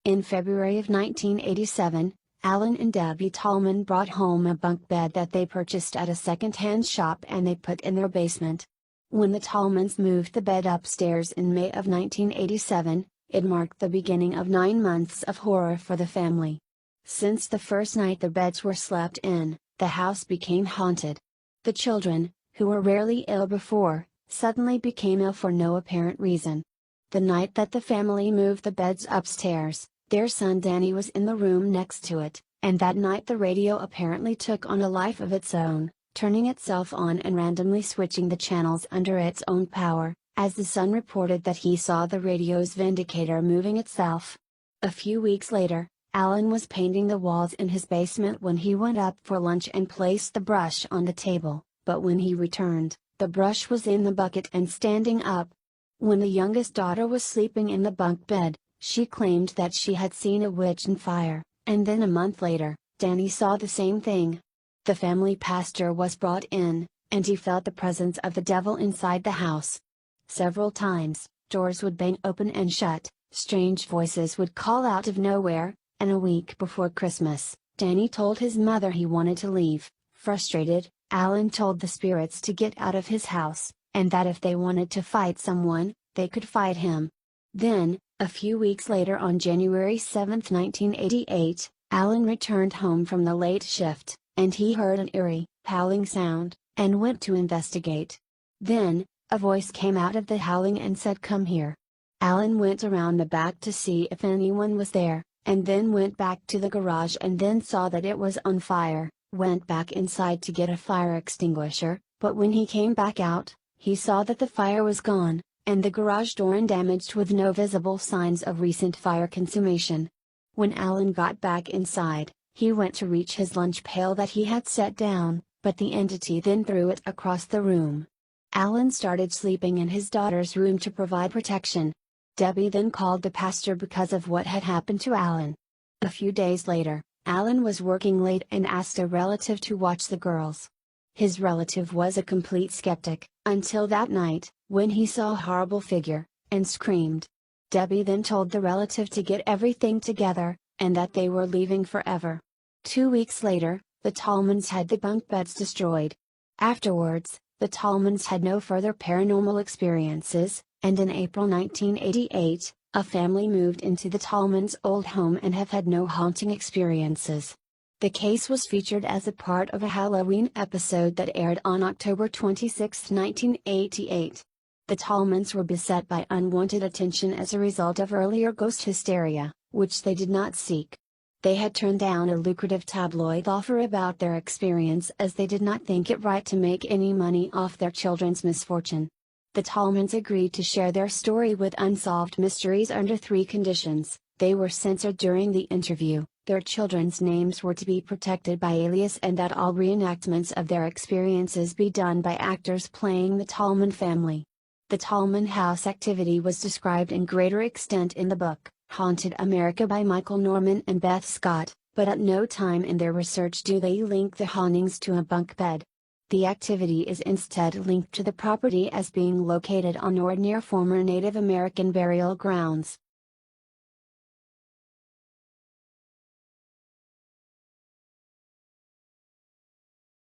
In February of 1987, Alan and Debbie Tallman brought home a bunk bed that they purchased at a second-hand shop and they put in their basement. When the Tallmans moved the bed upstairs in May of 1987, it marked the beginning of 9 months of horror for the family. Since the first night the beds were slept in, the house became haunted. The children, who were rarely ill before, suddenly became ill for no apparent reason. The night that the family moved the beds upstairs, their son Danny was in the room next to it, and that night the radio apparently took on a life of its own, turning itself on and randomly switching the channels under its own power, as the son reported that he saw the radio's vindicator moving itself. A few weeks later, Alan was painting the walls in his basement when he went up for lunch and placed the brush on the table, but when he returned, the brush was in the bucket and standing up. When the youngest daughter was sleeping in the bunk bed, she claimed that she had seen a witch in fire, and then a month later, Danny saw the same thing. The family pastor was brought in, and he felt the presence of the devil inside the house. Several times, doors would bang open and shut, strange voices would call out of nowhere, and a week before Christmas, Danny told his mother he wanted to leave. Frustrated, Alan told the spirits to get out of his house, and that if they wanted to fight someone, they could fight him. Then, a few weeks later on January 7, 1988, Alan returned home from the late shift, and he heard an eerie, howling sound, and went to investigate. Then, a voice came out of the howling and said, "Come here." Alan went around the back to see if anyone was there, and then went back to the garage and then saw that it was on fire, went back inside to get a fire extinguisher, but when he came back out, he saw that the fire was gone, and the garage door undamaged with no visible signs of recent fire consummation. When Alan got back inside, he went to reach his lunch pail that he had set down, but the entity then threw it across the room. Alan started sleeping in his daughter's room to provide protection. Debbie then called the pastor because of what had happened to Alan. A few days later, Alan was working late and asked a relative to watch the girls. His relative was a complete skeptic, until that night, when he saw a horrible figure, and screamed. Debbie then told the relative to get everything together, and that they were leaving forever. 2 weeks later, the Tallmans had the bunk beds destroyed. Afterwards, the Tallmans had no further paranormal experiences, and in April 1988, a family moved into the Tallmans' old home and have had no haunting experiences. The case was featured as a part of a Halloween episode that aired on October 26, 1988. The Tallmans were beset by unwanted attention as a result of earlier ghost hysteria, which they did not seek. They had turned down a lucrative tabloid offer about their experience as they did not think it right to make any money off their children's misfortune. The Tallmans agreed to share their story with Unsolved Mysteries under 3 conditions. They were censored during the interview, their children's names were to be protected by alias, and that all reenactments of their experiences be done by actors playing the Tallman family. The Tallman house activity was described in greater extent in the book, Haunted America by Michael Norman and Beth Scott, but at no time in their research do they link the hauntings to a bunk bed. The activity is instead linked to the property as being located on or near former Native American burial grounds.